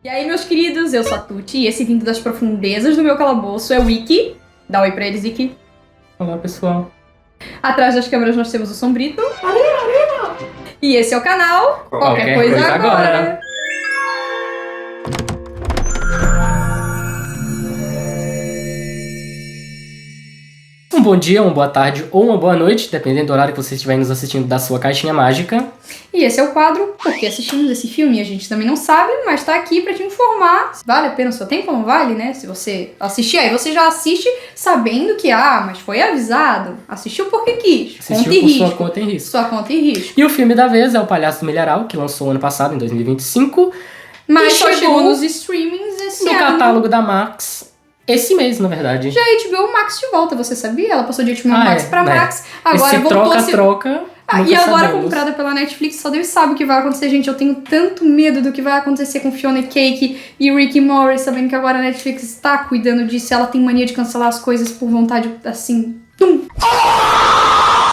E aí, meus queridos, eu sou a Tuti e esse vindo das profundezas do meu calabouço é o Iki. Dá um oi pra eles, Iki. Olá, pessoal. Atrás das câmeras nós temos o Sombrito. E esse é o canal Qualquer coisa agora. Um bom dia, uma boa tarde ou uma boa noite, dependendo do horário que você estiver nos assistindo da sua caixinha mágica. E esse é o quadro Porque Assistimos Esse Filme. A gente também não sabe, mas tá aqui pra te informar se vale a pena o seu tempo ou não vale, né? Se você assistir, aí você já assiste sabendo que, mas foi avisado. Assistiu porque quis. Assistiu por sua conta em risco. Sua conta em risco. E o filme da vez é O Palhaço do Milharal, que lançou ano passado, em 2025. Mas só chegou nos streamings esse no ano. catálogo da Max. Esse mês, na verdade. Já a HBO Max de volta, você sabia? Ela passou de HBO Max pra Max. Agora esse voltou troca-troca. E agora comprada pela Netflix, só Deus sabe o que vai acontecer, gente. Eu tenho tanto medo do que vai acontecer com Fiona Cake e Rick Morris, sabendo que agora a Netflix está cuidando disso. Ela tem mania de cancelar as coisas por vontade, assim. Tum.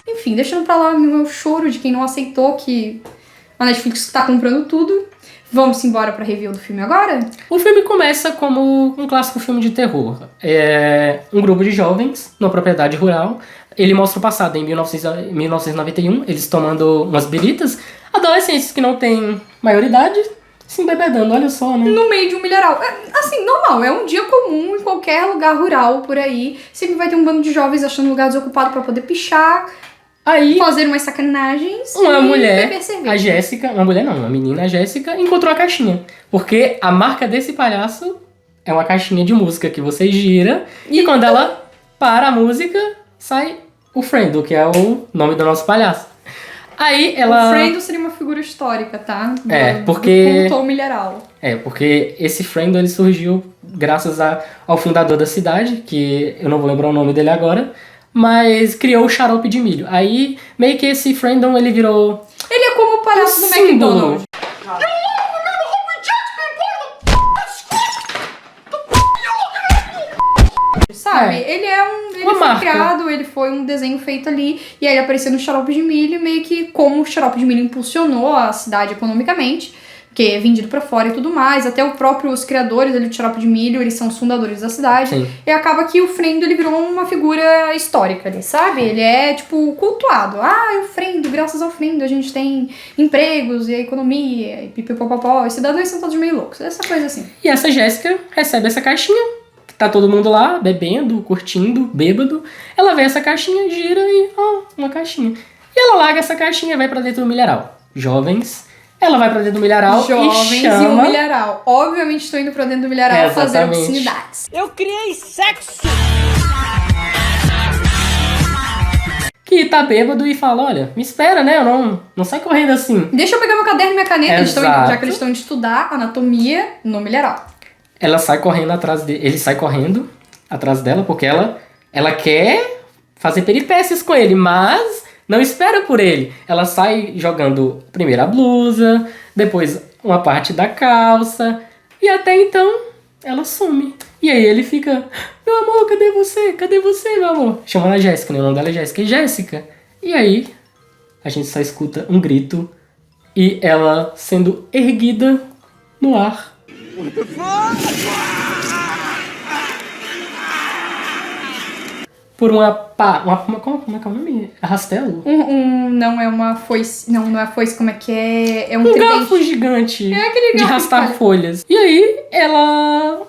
Enfim, deixando pra lá o meu choro de quem não aceitou que a Netflix tá comprando tudo. Vamos embora pra review do filme agora? O filme começa como um clássico filme de terror. É um grupo de jovens numa propriedade rural. Ele mostra o passado em 1991, eles tomando umas biritas. Adolescentes que não têm maioridade se embebedando, olha só, né? No meio de um milharal. Assim, normal, é um dia comum em qualquer lugar rural por aí. Sempre vai ter um bando de jovens achando lugar desocupado pra poder pichar. Aí, fazer umas sacanagens uma e mulher, beber cerveja. A Jéssica, uma mulher não, uma menina, a Jéssica, encontrou a caixinha. Porque a marca desse palhaço é uma caixinha de música que você gira e quando ela para a música, sai o Frendo, que é o nome do nosso palhaço. Aí ela... O Frendo seria uma figura histórica, tá? Porque... Do culto ao milharal. Porque esse Frendo, ele surgiu graças ao fundador da cidade, que eu não vou lembrar o nome dele agora, mas criou o xarope de milho. Aí, meio que esse Frendon, ele virou... Ele é como o palhaço do McDonald's. Sabe? Ele é ele foi marca. criado, ele foi um desenho feito ali, e aí ele apareceu no xarope de milho, meio que como o xarope de milho impulsionou a cidade economicamente, porque é vendido pra fora e tudo mais, até os criadores ali do xarope de milho, eles são os fundadores da cidade. Sim. E acaba que o Frendo, ele virou uma figura histórica ali, sabe? Ele é, tipo, cultuado. O Frendo, graças ao Frendo a gente tem empregos e a economia, e pipipopopó, os cidadãos são todos meio loucos, essa coisa assim. E essa Jéssica recebe essa caixinha, que tá todo mundo lá, bebendo, curtindo, bêbado. Ela vê essa caixinha, gira e, uma caixinha. E ela larga essa caixinha e vai pra dentro do milharal. Jovens... Ela vai pra dentro do milharal Jovens e chama... e o milharal. Obviamente estou indo pra dentro do milharal fazer obscenidades. Eu criei sexo! Que tá bêbado e fala, olha, me espera, né? Eu não sai correndo assim. Deixa eu pegar meu caderno e minha caneta. Exato. Já que eles estão indo estudar anatomia no milharal. Ela sai correndo atrás dele. Ele sai correndo atrás dela porque ela quer fazer peripécias com ele, mas... não espera por ele. Ela sai jogando primeiro a blusa, depois uma parte da calça, e até então ela some. E aí ele fica, meu amor, cadê você? Cadê você, meu amor? Chamando a Jéssica, né? O nome dela é Jéssica. E Jéssica? E aí a gente só escuta um grito e ela sendo erguida no ar. Por uma como é que é o nome? Rastelo? Não é uma foice. Não é foice, como é que é? É um garfo gigante aquele de arrastar folhas. E aí,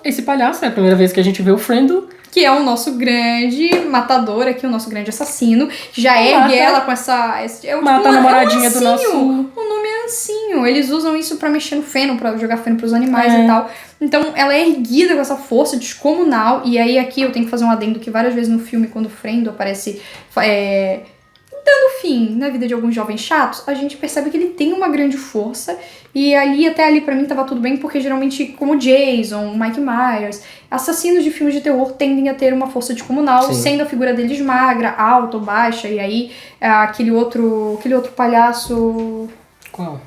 esse palhaço, é a primeira vez que a gente vê o Frendo. Que é o nosso grande matador aqui, o nosso grande assassino. Já ergue ela com essa... Mata a namoradinha do nosso... O nome é ancinho. Eles usam isso pra mexer no feno, pra jogar feno pros animais e tal. Então, ela é erguida com essa força descomunal. E aí, aqui, eu tenho que fazer um adendo que várias vezes no filme, quando o Frendo aparece... dando fim na vida de alguns jovens chatos, a gente percebe que ele tem uma grande força. E até ali pra mim tava tudo bem, porque geralmente, como Jason, Mike Myers, assassinos de filmes de terror tendem a ter uma força descomunal, Sim. sendo a figura deles magra, alta ou baixa, e aí aquele outro palhaço... Qual?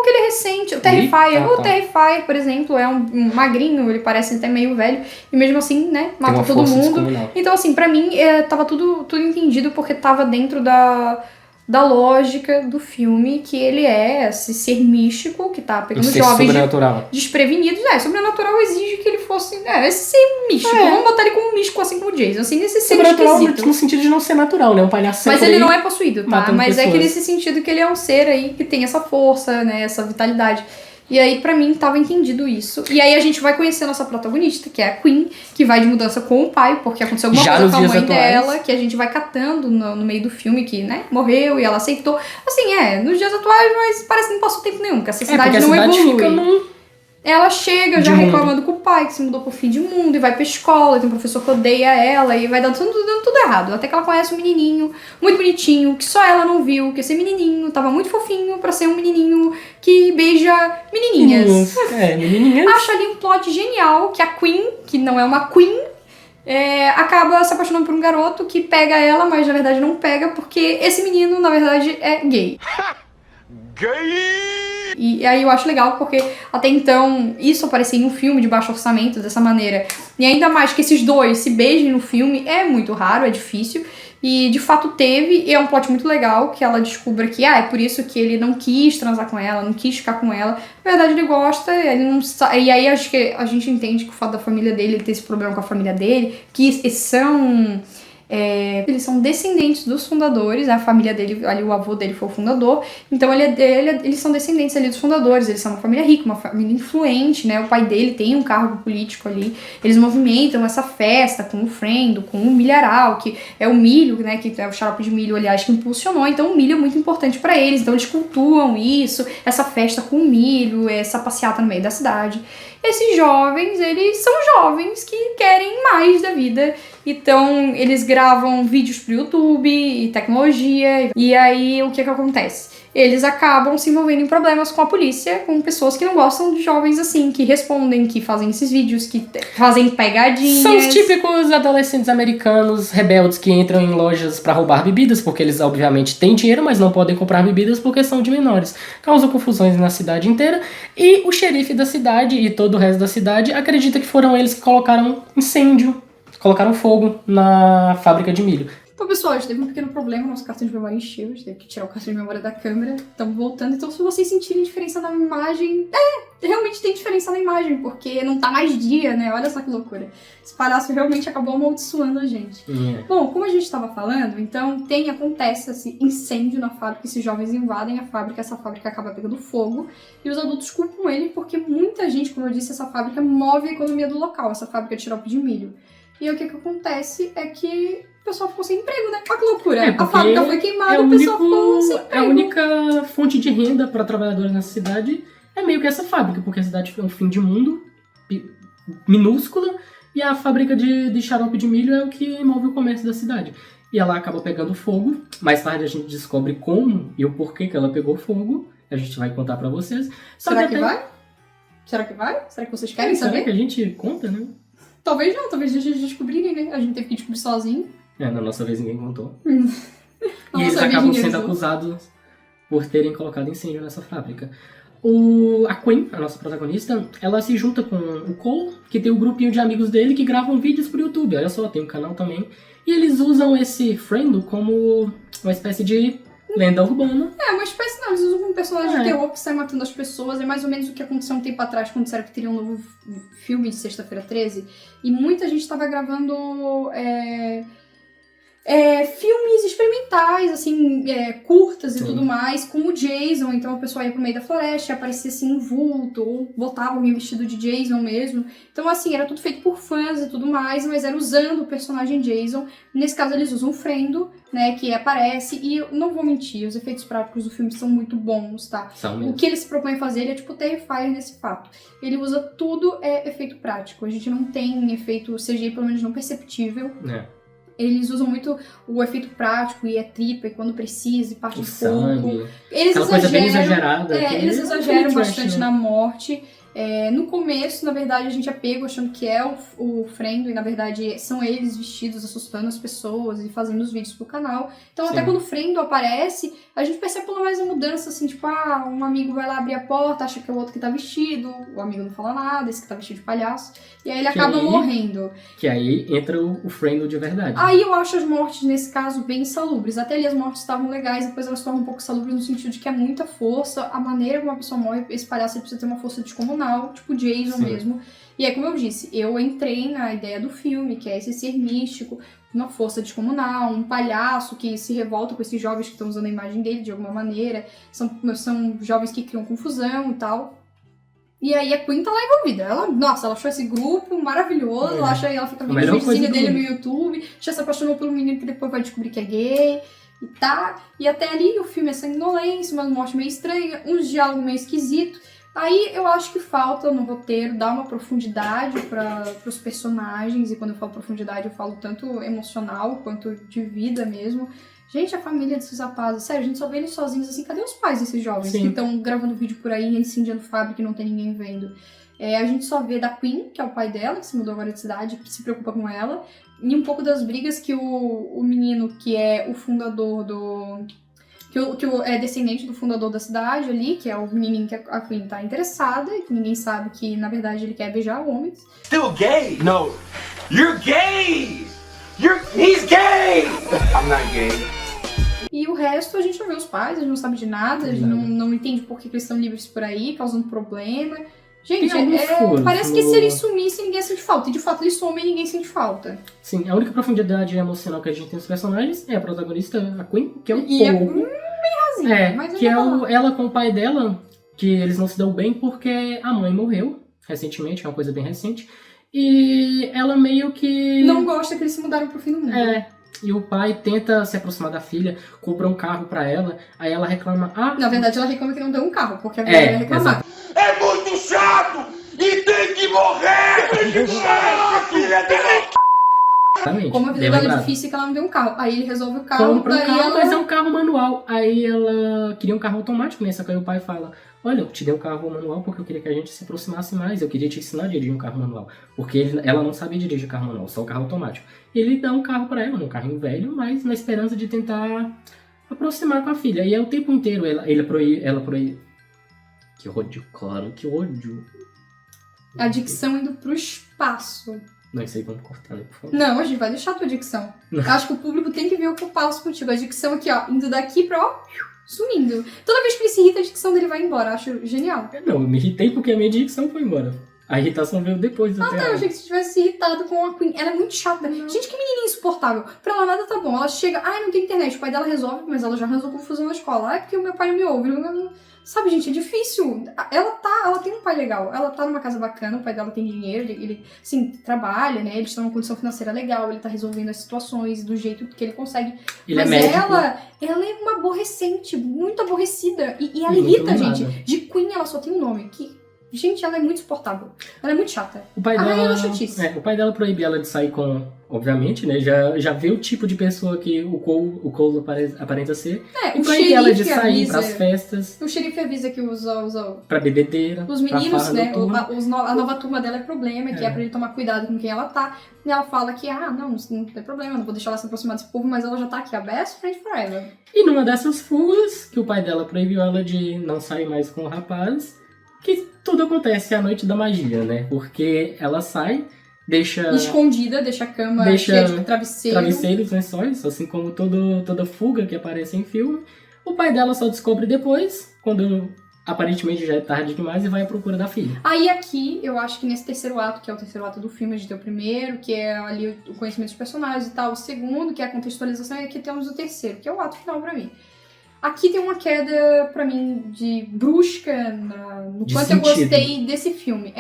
Aquele recente, o Terrifier. O Terrifier, por exemplo, é um magrinho, ele parece até meio velho, e mesmo assim, né, mata todo mundo. Então, assim, pra mim, tava tudo entendido, porque tava dentro da lógica do filme, que ele é esse ser místico que tá pegando jovens desprevenidos. Sobrenatural exige que ele fosse esse ser místico. Vamos botar ele como místico, assim como o Jason. Assim, nesse ser esquisito. No sentido de não ser natural, né? Um palhaço. Mas ele não é possuído, tá? Mas pessoas. É que nesse sentido que ele é um ser aí que tem essa força, né? Essa vitalidade. E aí, pra mim, tava entendido isso. E aí a gente vai conhecer a nossa protagonista, que é a Queen, que vai de mudança com o pai, porque aconteceu alguma coisa com a mãe dela, que a gente vai catando no meio do filme, que, né, morreu e ela aceitou. Assim, nos dias atuais, mas parece que não passou tempo nenhum, porque essa cidade não evolui. Ela chega já reclamando com o pai, que se mudou pro fim de mundo, e vai pra escola, tem um professor que odeia ela, e vai dando tudo errado. Até que ela conhece um menininho muito bonitinho, que só ela não viu, que esse menininho tava muito fofinho pra ser um menininho que beija menininhas. Menininhas. Acho ali um plot genial, que a Queen, que não é uma Queen, acaba se apaixonando por um garoto que pega ela, mas na verdade não pega, porque esse menino, na verdade, é gay. Gay! E aí eu acho legal, porque até então isso aparecia em um filme de baixo orçamento dessa maneira. E ainda mais que esses dois se beijem no filme é muito raro, é difícil. E de fato teve, e é um plot muito legal, que ela descubra que é por isso que ele não quis transar com ela, não quis ficar com ela. Na verdade ele gosta, ele não e aí acho que a gente entende que o fato da família dele, ele ter esse problema com a família dele, que eles são descendentes dos fundadores, a família dele, ali o avô dele foi o fundador, então eles são descendentes ali dos fundadores, eles são uma família rica, uma família influente, né, o pai dele tem um cargo político ali, eles movimentam essa festa com o Frendo, com o milharal, que é o milho, né, que é o xarope de milho, aliás, que impulsionou, então o milho é muito importante pra eles, então eles cultuam isso, essa festa com o milho, essa passeata no meio da cidade. Esses jovens, eles são jovens que querem mais da vida. Então, eles gravam vídeos pro YouTube e tecnologia. E aí, o que acontece? Eles acabam se envolvendo em problemas com a polícia, com pessoas que não gostam de jovens assim, que respondem, que fazem esses vídeos, que fazem pegadinhas. São os típicos adolescentes americanos rebeldes que entram em lojas pra roubar bebidas, porque eles obviamente têm dinheiro, mas não podem comprar bebidas porque são de menores. Causam confusões na cidade inteira, e o xerife da cidade e todo o resto da cidade acredita que foram eles que colocaram incêndio, colocaram fogo na fábrica de milho. Então, pessoal, a gente teve um pequeno problema, nosso cartão de memória encheu, a gente teve que tirar o cartão de memória da câmera, estamos voltando, então se vocês sentirem diferença na imagem, realmente tem diferença na imagem, porque não tá mais dia, né, olha só que loucura. Esse palhaço realmente acabou amaldiçoando a gente. Bom, como a gente estava falando, então acontece esse incêndio na fábrica, esses jovens invadem a fábrica, essa fábrica acaba pegando fogo, e os adultos culpam ele porque muita gente, como eu disse, essa fábrica move a economia do local, essa fábrica de xarope de milho. E aí, o que acontece é que o pessoal ficou sem emprego, né? Olha que loucura. A fábrica foi queimada, o pessoal ficou sem emprego. A única fonte de renda para trabalhadores nessa cidade é meio que essa fábrica, porque a cidade é um fim de mundo, minúscula, e a fábrica de xarope de milho é o que move o comércio da cidade. E ela acaba pegando fogo. Mais tarde a gente descobre como e o porquê que ela pegou fogo. A gente vai contar pra vocês. Será que vai? Será que vai? Será que vocês querem saber? Será que a gente conta, né? Talvez não, talvez a gente descobrirem, né? A gente teve que descobrir sozinho. Na nossa vez ninguém contou. E eles acabam sendo acusados por terem colocado incêndio nessa fábrica. A Queen, a nossa protagonista, ela se junta com o Cole, que tem um grupinho de amigos dele que gravam vídeos pro YouTube. Olha só, tem um canal também. E eles usam esse Frendo como uma espécie de lenda urbana. Uma espécie não, eles usam como um personagem de terror que sai matando as pessoas. É mais ou menos o que aconteceu um tempo atrás, quando disseram que teria um novo filme de Sexta-feira 13. E muita gente estava gravando filmes experimentais, assim, curtas e tudo mais, com o Jason. Então a pessoa ia pro meio da floresta e aparecia assim um vulto, ou botava alguém vestido de Jason mesmo. Então assim, era tudo feito por fãs e tudo mais, mas era usando o personagem Jason. Nesse caso eles usam o Frendo, né, que aparece, e eu não vou mentir, os efeitos práticos do filme são muito bons, tá? O que ele se propõe a fazer, ele é tipo Terrifier nesse fato. Ele usa tudo efeito prático, a gente não tem efeito CGI, pelo menos não perceptível. Eles usam muito o efeito prático e tripa, e quando precisa, e parte do corpo. Eles coisa bem exagerada. Eles exageram bastante na morte. No começo, na verdade, a gente é pego achando que é o Frendo, e na verdade são eles vestidos, assustando as pessoas e fazendo os vídeos pro canal. Então, Sim. até quando o Frendo aparece, a gente percebe pelo menos a mudança, assim, tipo, um amigo vai lá abrir a porta, acha que é o outro que tá vestido, o amigo não fala nada, esse que tá vestido de palhaço, e aí ele acaba morrendo. Que aí entra o Frendo de verdade. Aí eu acho as mortes, nesse caso, bem insalubres. Até ali as mortes estavam legais, depois elas se tornam um pouco insalubres no sentido de que é muita força, a maneira como a pessoa morre, esse palhaço ele precisa ter uma força descomunal, tipo Jason Sim. mesmo. E aí, como eu disse, eu entrei na ideia do filme, que é esse ser místico, uma força descomunal, um palhaço que se revolta com esses jovens que estão usando a imagem dele de alguma maneira, são jovens que criam confusão e tal. E aí a Queen tá lá envolvida. Ela achou esse grupo maravilhoso, ela fica vendo os videozinhos dele no YouTube, já se apaixonou por um menino que depois vai descobrir que é gay, e tá. E até ali o filme é sanguinolência, uma morte meio estranha, uns diálogos meio esquisitos. Aí eu acho que falta no roteiro dar uma profundidade para os personagens, e quando eu falo profundidade eu falo tanto emocional quanto de vida mesmo. Gente, a família desses rapazes, sério, a gente só vê eles sozinhos assim, cadê os pais desses jovens que estão gravando vídeo por aí, incendiando fábrica e não tem ninguém vendo? A gente só vê da Queen, que é o pai dela, que se mudou agora de cidade, que se preocupa com ela, e um pouco das brigas que o menino, que é o fundador do... que é descendente do fundador da cidade ali, que é o menino que a Queen tá interessada, e que ninguém sabe que, na verdade, ele quer beijar homens. Still gay? No. You're gay! He's gay! I'm not gay. E o resto a gente não vê os pais, a gente não sabe de nada, a gente não entende por que eles estão livres por aí, causando problema. Gente, parece que se eles sumissem, ninguém sente falta. E de fato eles somem e ninguém sente falta. Sim, a única profundidade emocional que a gente tem nos personagens é a protagonista, a Queen, que é um pouco. Bem rasinha, mas que é ela com o pai dela, que eles não se dão bem porque a mãe morreu recentemente, é uma coisa bem recente. E ela meio que... não gosta que eles se mudaram pro fim do mundo. E o pai tenta se aproximar da filha, compra um carro pra ela, aí ela reclama... Na verdade, ela reclama que não deu um carro, porque a mulher ia reclamar. É muito chato! E tem que morrer! Tem que morrer! Filha dele! Exatamente. Como a vida dela é difícil, que ela não deu um carro. Aí ele resolve o carro, compra um carro, mas é um carro manual. Aí ela queria um carro automático, né? Só que aí o pai fala... olha, eu te dei um carro manual porque eu queria que a gente se aproximasse mais. Eu queria te ensinar a dirigir um carro manual. Porque ela não sabia dirigir carro manual, só o carro automático. Ele dá um carro pra ela, um carrinho velho, mas na esperança de tentar aproximar com a filha. E é o tempo inteiro ela proíbe... Que ódio, claro, que ódio. A dicção indo pro espaço. Não sei como cortar, né, por favor. Não, a gente vai deixar a tua dicção. Acho que o público tem que ver o que eu passo contigo. A dicção aqui, ó, indo daqui pra, ó, sumindo. Toda vez que ele se irrita, a dicção dele vai embora. Acho genial. Não, eu me irritei porque a minha dicção foi embora. A irritação veio depois do tá, eu achei que você tivesse se irritado com a Queen. Ela é muito chata. Não. Gente, que menininha insuportável. Pra ela nada tá bom. Ela chega, não tem internet. O pai dela resolve, mas ela já resolveu confusão na escola. É porque o meu pai não me ouve. Sabe, gente, é difícil. Ela tem um pai legal. Ela tá numa casa bacana, o pai dela tem dinheiro, ele assim, trabalha, né? Eles estão numa condição financeira legal, ele tá resolvendo as situações do jeito que ele consegue. Mas ela é uma aborrecente, muito aborrecida. E ela irrita, gente. De Queen ela só tem um nome. Gente, ela é muito insuportável. Ela é muito chata. O pai dela, ela é chatice. O pai dela proíbe ela de sair com... obviamente, né? Já vê o tipo de pessoa que o Cole aparenta ser. O proíbe ela de sair pras festas. O xerife avisa que pra bebedeira. Os meninos, né? A nova turma dela é problema, que é pra ele tomar cuidado com quem ela tá. E ela fala que, não tem problema, não vou deixar ela se aproximar desse povo, mas ela já tá aqui, a best friend forever. E numa dessas fugas, que o pai dela proibiu ela de não sair mais com o rapaz, que tudo acontece à noite da magia, né? Porque ela sai, deixa... escondida, deixa a cama cheia de travesseiros, lençóis, assim como toda fuga que aparece em filme. O pai dela só descobre depois, quando aparentemente já é tarde demais, e vai à procura da filha. Aí aqui, eu acho que nesse terceiro ato, que é o terceiro ato do filme, a gente tem o primeiro, que é ali o conhecimento dos personagens e tal, o segundo, que é a contextualização, e aqui temos o terceiro, que é o ato final pra mim. Aqui tem uma queda, pra mim, de brusca no quanto eu gostei desse filme.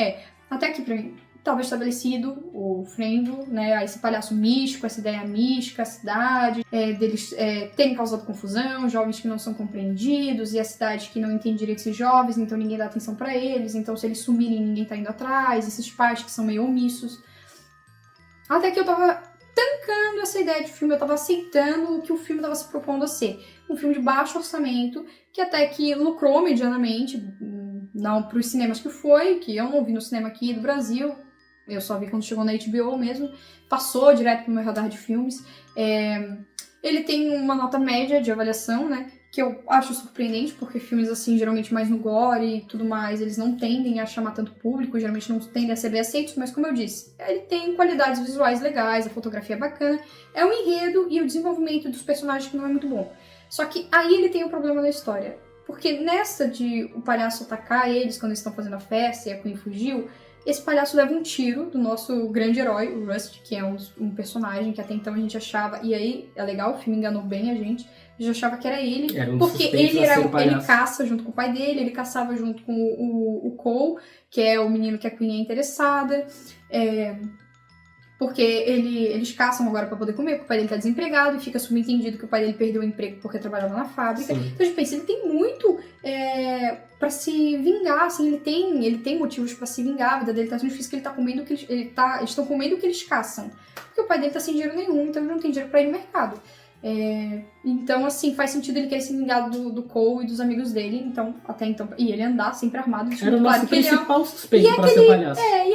Até aqui pra mim, estava estabelecido o Frendo, né? Esse palhaço místico, essa ideia mística, a cidade, deles terem causado confusão, jovens que não são compreendidos, e a cidade que não entende direito esses jovens, então ninguém dá atenção pra eles, então se eles sumirem, ninguém tá indo atrás, esses pais que são meio omissos. Até que eu tava tancando essa ideia de filme, eu tava aceitando o que o filme tava se propondo a ser. Um filme de baixo orçamento, que até que lucrou medianamente, não pros cinemas que foi, que eu não vi no cinema aqui do Brasil, eu só vi quando chegou na HBO mesmo, passou direto pro meu radar de filmes. Ele tem uma nota média de avaliação, né, que eu acho surpreendente, porque filmes assim, geralmente mais no gore e tudo mais, eles não tendem a chamar tanto público, geralmente não tendem a ser bem aceitos, mas como eu disse, ele tem qualidades visuais legais, a fotografia é bacana, é o enredo e o desenvolvimento dos personagens que não é muito bom. Só que aí ele tem um problema na história, porque nessa de o palhaço atacar eles quando eles estão fazendo a festa e a Queen fugiu, esse palhaço leva um tiro do nosso grande herói, o Rust, que é um personagem que até então a gente achava, e aí é legal, o filme enganou bem a gente achava que era ele, porque ele caça junto com o pai dele, ele caçava junto com o Cole, que é o menino que a Queen é interessada, porque eles caçam agora pra poder comer, porque o pai dele tá desempregado e fica subentendido que o pai dele perdeu o emprego porque trabalhava na fábrica. Sim. Então a gente pensa, ele tem muito pra se vingar, assim, ele tem motivos pra se vingar, a vida dele tá tão difícil que ele tá comendo o que eles estão comendo o que eles caçam. Porque o pai dele tá sem dinheiro nenhum, então ele não tem dinheiro pra ir no mercado. Então, assim, faz sentido ele querer se vingar do Cole e dos amigos dele, então, até então, e ele andar sempre armado. Era o nosso principal suspeito pra ser palhaço. E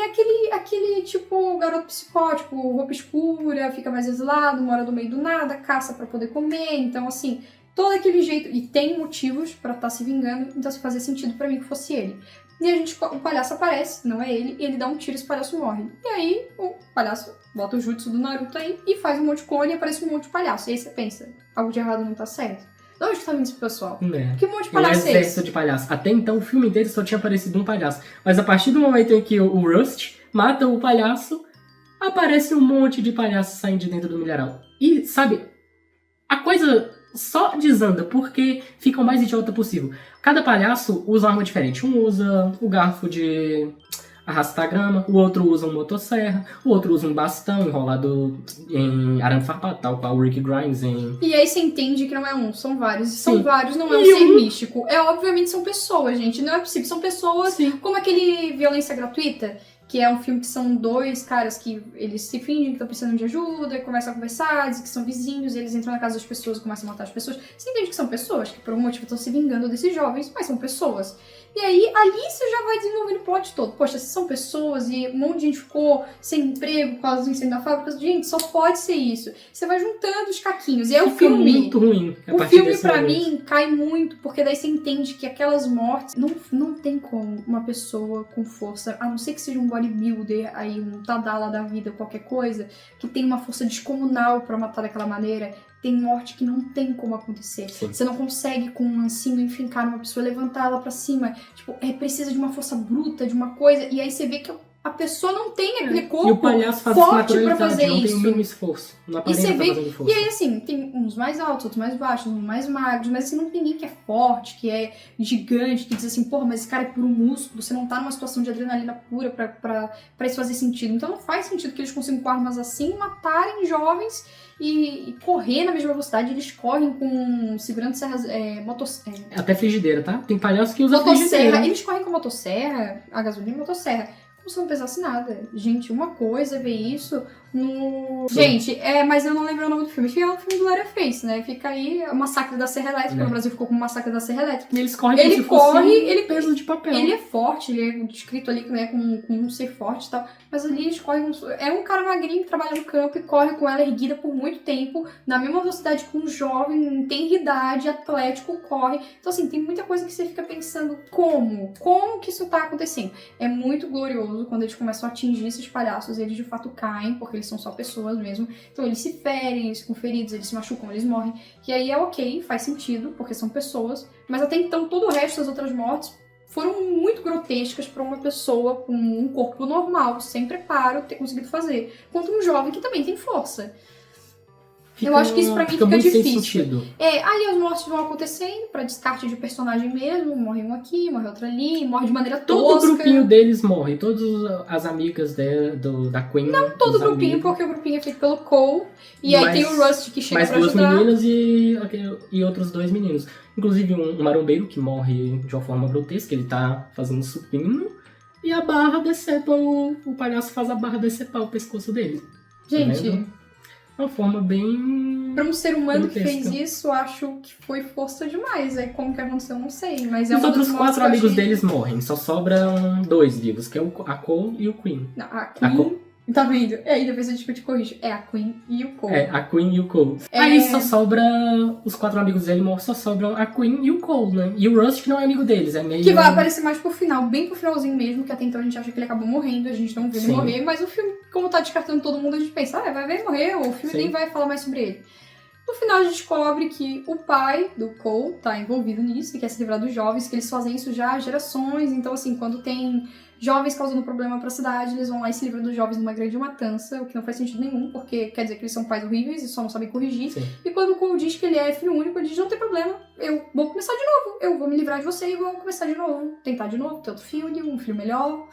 aquele, tipo, garoto psicótico, roupa escura, fica mais exilado, mora no meio do nada, caça pra poder comer, então, assim, todo aquele jeito, e tem motivos pra estar se vingando, então, se fazia sentido pra mim que fosse ele. E o palhaço aparece, não é ele, e ele dá um tiro e esse palhaço morre. E aí, o palhaço bota o jutsu do Naruto aí e faz um monte de clone e aparece um monte de palhaço. E aí você pensa, algo de errado não tá certo. De onde que tá vindo esse pessoal? Que monte de palhaço é esse? De palhaço. Até então, o filme inteiro só tinha aparecido um palhaço. Mas a partir do momento em que o Rust mata o palhaço, aparece um monte de palhaços saindo de dentro do milharal. E, sabe, a coisa só desanda, porque fica o mais idiota possível. Cada palhaço usa uma arma diferente. Um usa o garfo de arrastar grama, o outro usa uma motosserra, o outro usa um bastão enrolado em arame farpado, tal qual o Rick Grimes em... E aí você entende que não é um, são vários. E são vários, não é um ser místico. Obviamente são pessoas, gente. Não é possível. São pessoas como aquele Violência Gratuita, que é um filme que são dois caras que eles se fingem que estão precisando de ajuda, e começam a conversar, dizem que são vizinhos, e eles entram na casa das pessoas e começam a matar as pessoas. Você entende que são pessoas, que por um motivo estão se vingando desses jovens, mas são pessoas. E aí, ali você já vai desenvolvendo o plot todo. Poxa, se são pessoas e um monte de gente ficou sem emprego por causa do incêndio da fábrica, gente, só pode ser isso. Você vai juntando os caquinhos. E aí o filme... muito ruim. O filme, pra mim, cai muito, porque daí você entende que aquelas mortes... Não tem como uma pessoa com força, a não ser que seja um bodybuilder, aí um Tadala da vida, qualquer coisa, que tem uma força descomunal pra matar daquela maneira... Tem morte que não tem como acontecer. Sim. Você não consegue, com um lancinho, enfincar numa pessoa e levantar ela pra cima. Tipo, precisa de uma força bruta, de uma coisa. E aí você vê que a pessoa não tem aquele corpo forte pra fazer não isso. Tem o mesmo esforço. Não e você vê, fazendo força. E aí assim, tem uns mais altos, outros mais baixos, uns mais magros, mas assim, não tem ninguém que é forte, que é gigante, que diz assim, porra, mas esse cara é puro músculo, você não tá numa situação de adrenalina pura pra isso fazer sentido. Então não faz sentido que eles consigam com armas assim matarem jovens e correr na mesma velocidade. Eles correm com segurando serras, motosserra. Até frigideira, tá? Tem palhaço que usa frigideira. Eles correm com motosserra, a gasolina e motosserra. Como se não pesasse nada. Gente, uma coisa é ver isso no... Gente, mas eu não lembro o nome do filme. Fica no filme do Leatherface, né? Fica aí o Massacre da Serra Elétrica. No Brasil ficou como Massacre da Serra Elétrica. E eles correm como se fosse peso de papel. Ele é forte, ele é descrito ali, né, com um ser forte e tal. Mas ali eles correm... É um cara magrinho que trabalha no campo e corre com ela erguida por muito tempo, na mesma velocidade que um jovem, tem idade, atlético, corre. Então, assim, tem muita coisa que você fica pensando como? Como que isso tá acontecendo? É muito glorioso quando eles começam a atingir esses palhaços, eles de fato caem, porque eles são só pessoas mesmo. Então eles se ferem, eles ficam feridos, eles se machucam, eles morrem. E aí é ok, faz sentido, porque são pessoas. Mas até então todo o resto das outras mortes foram muito grotescas para uma pessoa com um corpo normal, sem preparo, ter conseguido fazer. Contra um jovem que também tem força. Eu acho que isso pra mim fica difícil. Aí as mortes vão acontecendo pra descarte de personagem mesmo. Morre um aqui, morre outro ali, morre de maneira tosca. Todo o grupinho deles morre. Todas as amigas da Queen. Não todo o grupinho, porque o grupinho é feito pelo Cole. E aí tem o Rust que chega pra ajudar. Mais duas meninas e outros dois meninos. Inclusive um marombeiro que morre de uma forma grotesca. Ele tá fazendo supino. E a barra decepa, o palhaço faz a barra decepar o pescoço dele. Gente... Uma forma bem Pra um ser humano que grotesca. fez isso, eu acho que foi força demais. Aí como que aconteceu, eu não sei. Mas é Os uma das outros mortes 4 que eu amigos achei- deles morrem. Só sobram 2 vivos, que é a Cole e o Queen. Não, a Queen... Tá vendo? Aí depois eu te corrijo. É a Queen e o Cole. É, a Queen e o Cole. Aí só sobra... Os 4 amigos dele morrem, só sobram a Queen e o Cole, né? E o Rust, que não é amigo deles, é meio... Que vai aparecer mais pro final, bem pro finalzinho mesmo, que até então a gente acha que ele acabou morrendo, a gente não vê ele Sim. morrer, mas o filme, como tá descartando todo mundo, a gente pensa, vai ver ele morrer, o filme Sim. nem vai falar mais sobre ele. No final a gente descobre que o pai do Cole tá envolvido nisso, e quer se livrar dos jovens, que eles fazem isso já há gerações, então assim, quando tem jovens causando problema pra cidade, eles vão lá e se livram dos jovens numa grande matança, o que não faz sentido nenhum, porque quer dizer que eles são pais horríveis e só não sabem corrigir. Sim. E quando o Cole diz que ele é filho único, ele diz, não tem problema, eu vou começar de novo, eu vou me livrar de você e vou começar de novo, tentar de novo, ter outro filho, um filho melhor.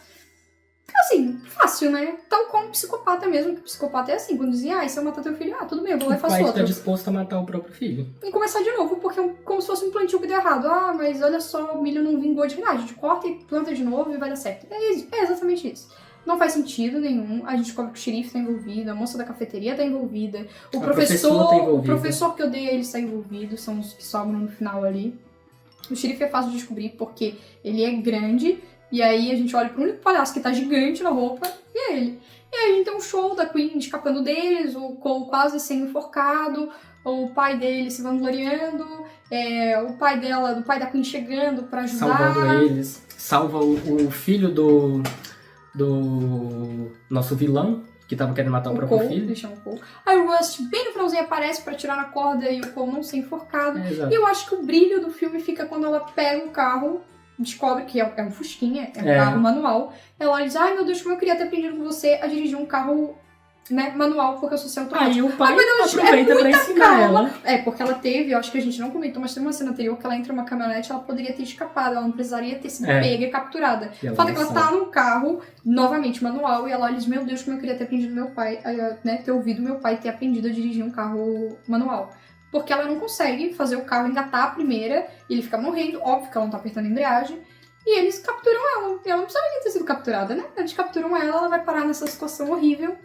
Assim, fácil, né? Tal como psicopata mesmo, que psicopata é assim, quando dizia, se eu matar teu filho, tudo bem, eu vou lá e O faço pai outro. tá disposto a matar o próprio filho. E começar de novo, porque é como se fosse um plantio que deu errado. Mas olha só, o milho não vingou de verdade, a gente corta e planta de novo e vai dar certo. É exatamente isso. Não faz sentido nenhum. A gente descobre que o xerife tá envolvido, a moça da cafeteria tá envolvida, A professora tá envolvida. o professor que odeia ele está envolvido, são os que sobram no final ali. O xerife é fácil de descobrir porque ele é grande, e aí a gente olha pro único palhaço que tá gigante na roupa, e é ele. E aí a gente tem um show da Queen escapando deles, o Cole quase sendo enforcado, o pai dele se vangloriando, o pai da Queen chegando pra ajudar. Salvando eles. Salva o filho do nosso vilão, que tava querendo matar o próprio Cole, filho. eles chamam o Cole. Aí o Rust bem no finalzinho aparece pra tirar na corda e o Cole não ser enforcado. É, exato. E eu acho que o brilho do filme fica quando ela pega o carro, descobre que é um Fusquinha, é um carro manual. Ela diz, ai meu Deus, como eu queria ter aprendido com você a dirigir um carro, né, manual, porque eu sou sem automático. Aí o pai Mas ela aproveita pra ensinar ela. Porque ela teve, eu acho que a gente não comentou, mas tem uma cena anterior que ela entra numa caminhonete, ela poderia ter escapado, ela não precisaria ter sido pega e capturada. E O ela fato é não que ela tá num carro, novamente manual, e ela olha e diz, meu Deus, como eu queria ter aprendido meu pai, né, ter ouvido meu pai ter aprendido a dirigir um carro manual. Porque ela não consegue fazer o carro engatar a primeira, e ele fica morrendo, óbvio que ela não tá apertando a embreagem, e eles capturam ela. E ela não precisava nem ter sido capturada, né? Eles capturam ela vai parar nessa situação horrível.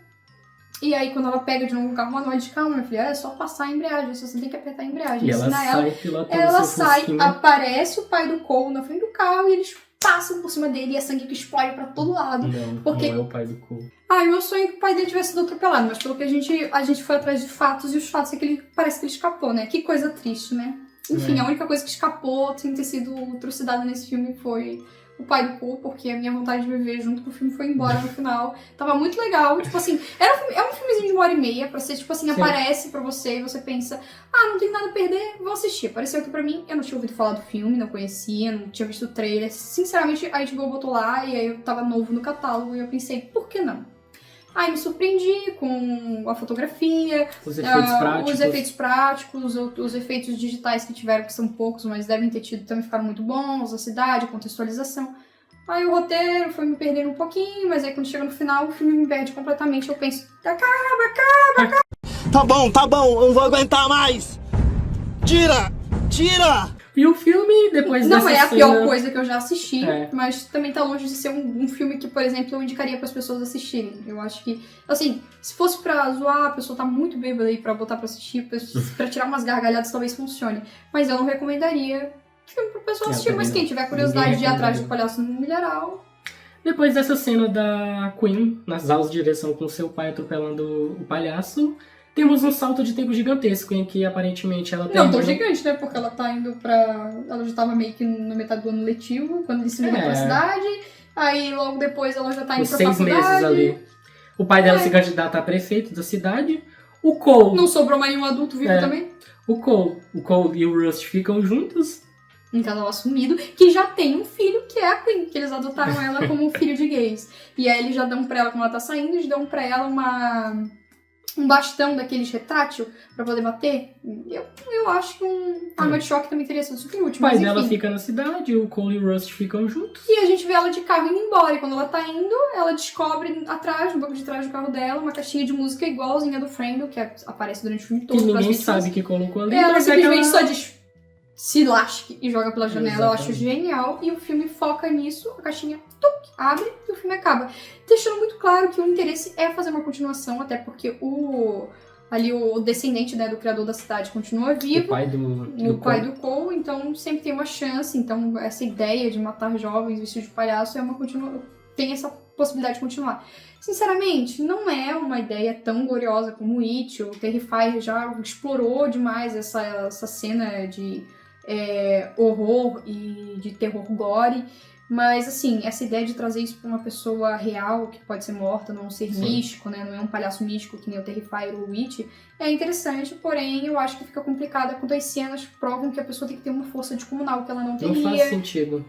E aí, quando ela pega de novo o carro manual, ela diz, calma, minha filha, é só passar a embreagem, você tem que apertar a embreagem. E ela Ensina sai pilotando ela seu sai, Fusquinha. aparece o pai do Cole na frente do carro e eles passam por cima dele e é sangue que explode pra todo lado. Não, Porque- não é o pai do Cole. E meu sonho é que o pai dele tivesse sido atropelado, mas pelo que a gente foi atrás de fatos, e os fatos é que ele parece que ele escapou, né? Que coisa triste, né? Enfim, É. a única coisa que escapou sem ter sido trucidada nesse filme foi o pai do Cole, porque a minha vontade de viver junto com o filme foi embora no final. Tava muito legal, tipo assim, é um filmezinho de 1h30 pra ser, tipo assim, Sim. aparece pra você e você pensa, não tem nada a perder, vou assistir. Apareceu aqui pra mim, eu não tinha ouvido falar do filme, não conhecia, não tinha visto o trailer. Sinceramente, a HBO botou lá e aí eu tava novo no catálogo e eu pensei, por que não? Aí me surpreendi com a fotografia, Os efeitos práticos. os efeitos práticos, os efeitos digitais que tiveram, que são poucos, mas devem ter tido, também ficaram muito bons, a cidade, a contextualização. Aí o roteiro foi me perdendo um pouquinho, mas aí quando chega no final, o filme me perde completamente, eu penso, acaba! Tá bom, eu não vou aguentar mais. Tira! E o filme, depois Não dessa é a cena... pior coisa que eu já assisti, É. mas também tá longe de ser um filme que, por exemplo, eu indicaria para as pessoas assistirem. Eu acho que, assim, se fosse pra zoar, a pessoa tá muito bêbada aí pra botar pra assistir, pra tirar umas gargalhadas, talvez funcione. Mas eu não recomendaria filme pra pessoa assistir, também mas quem não. tiver curiosidade de ir atrás do recomendaria. palhaço no milharal. Depois dessa cena da Queen, nas aulas de direção com seu pai atropelando o palhaço, temos um salto de tempo gigantesco em que aparentemente ela Não termina... tão gigante, né? Porque ela tá indo pra. Ela já tava meio que na metade do ano letivo, quando ele se mudou pra cidade. Aí logo depois ela já tá indo Uns pra 6 faculdade. meses ali. O pai dela se candidata a prefeito da cidade. O Cole... Não sobrou mais nenhum adulto vivo também. O Cole e o Rust ficam juntos. Um casal assumido, que já tem um filho, que é a Queen, que eles adotaram ela como um filho de gays. E aí eles já dão pra ela, quando ela tá saindo, eles dão pra ela um bastão daqueles retrátil pra poder bater. Eu acho que uma arma de choque também teria sido super útil. O pai mas dela enfim. fica na cidade, o Cole e o Rust ficam juntos. E a gente vê ela de carro indo embora. E quando ela tá indo, ela descobre atrás, no banco de trás do carro dela, uma caixinha de música igualzinha do Frandle, que aparece durante o filme todo. Que ninguém pras vítimas. sabe que colocou ali. Ela mas é simplesmente aquela- só diz se lasque e joga pela janela. Eu acho Exatamente. genial. E o filme foca nisso, a caixinha abre e o filme acaba. Deixando muito claro que o interesse é fazer uma continuação, até porque o ali o descendente, né, do criador da cidade continua vivo. O pai do Cole, então sempre tem uma chance. Então essa ideia de matar jovens vestidos de palhaço tem essa possibilidade de continuar. Sinceramente, não é uma ideia tão gloriosa como It. O Terrifier já explorou demais essa cena de horror e de terror gore. Mas, assim, essa ideia de trazer isso pra uma pessoa real, que pode ser morta, não ser místico, né? Não é um palhaço místico que nem o Terrifier ou o It, é interessante, porém eu acho que fica complicada quando as cenas provam que a pessoa tem que ter uma força descomunal que ela não teria. Não faz sentido.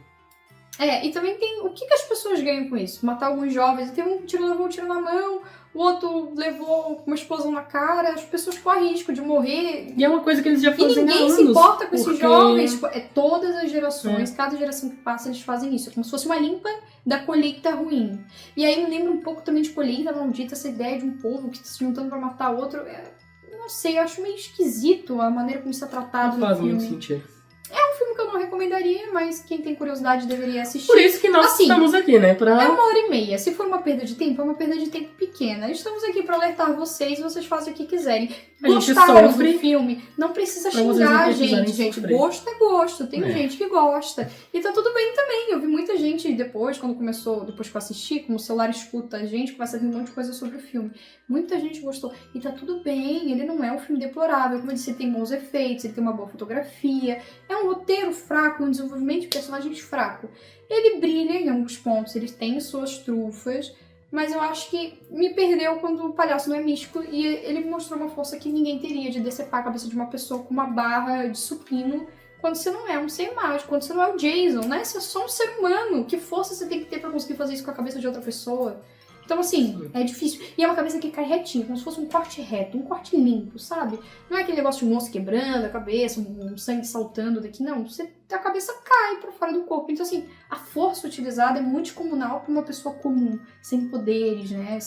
E também tem... O que as pessoas ganham com isso? Matar alguns jovens. Tem um tiro levou um tiro na mão, o outro levou uma explosão na cara, as pessoas correm risco de morrer. E é uma coisa que eles já fazem há anos. E ninguém se importa com esses jovens. Tipo, todas as gerações, cada geração que passa, eles fazem isso. É como se fosse uma limpa da colheita ruim. E aí me lembra um pouco também de Colheita Maldita, essa ideia de um povo que está se juntando pra matar outro. Não sei, eu acho meio esquisito a maneira como isso é tratado no filme. Não faz muito sentido. É um filme que eu não recomendaria, mas quem tem curiosidade deveria assistir. Por isso que nós estamos aqui, né? É 1h30. Se for uma perda de tempo, é uma perda de tempo pequena. Estamos aqui pra alertar vocês, vocês fazem o que quiserem. Gostaram do filme? Não precisa xingar a gente. Gosto é gosto. Tem gente que gosta. E tá tudo bem também. Eu vi muita gente depois que eu assisti, como o celular escuta a gente, começa a ver um monte de coisa sobre o filme. Muita gente gostou. E tá tudo bem, ele não é um filme deplorável. Como eu disse, ele tem bons efeitos, ele tem uma boa fotografia. É um roteiro fraco, um desenvolvimento de personagens fraco. Ele brilha em alguns pontos, ele tem suas trufas, mas eu acho que me perdeu quando o palhaço não é místico e ele mostrou uma força que ninguém teria de decepar a cabeça de uma pessoa com uma barra de supino quando você não é um ser mágico, quando você não é o Jason, né? Você é só um ser humano. Que força você tem que ter pra conseguir fazer isso com a cabeça de outra pessoa? Então, assim, é difícil. E é uma cabeça que cai retinha, como se fosse um corte reto, um corte limpo, sabe? Não é aquele negócio de um osso quebrando a cabeça, um sangue saltando daqui. Não, a cabeça cai pra fora do corpo. Então, assim, a força utilizada é muito descomunal pra uma pessoa comum, sem poderes, né?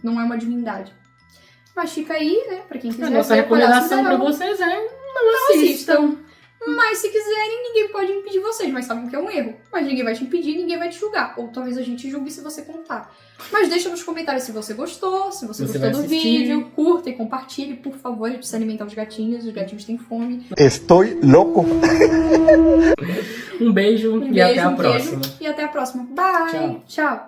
Não é uma divindade. Mas fica aí, né? Pra quem quiser. A nossa recomendação pra vocês é não assistam. Mas se quiserem, ninguém pode impedir vocês. Mas sabem que é um erro. Mas ninguém vai te impedir, ninguém vai te julgar. Ou talvez a gente julgue se você contar. Mas deixa nos comentários se você gostou, se você gostou do vídeo. Curta e compartilhe, por favor. A gente precisa alimentar os gatinhos têm fome. Estou louco. Um beijo e até a próxima. E até a próxima. Bye. Tchau.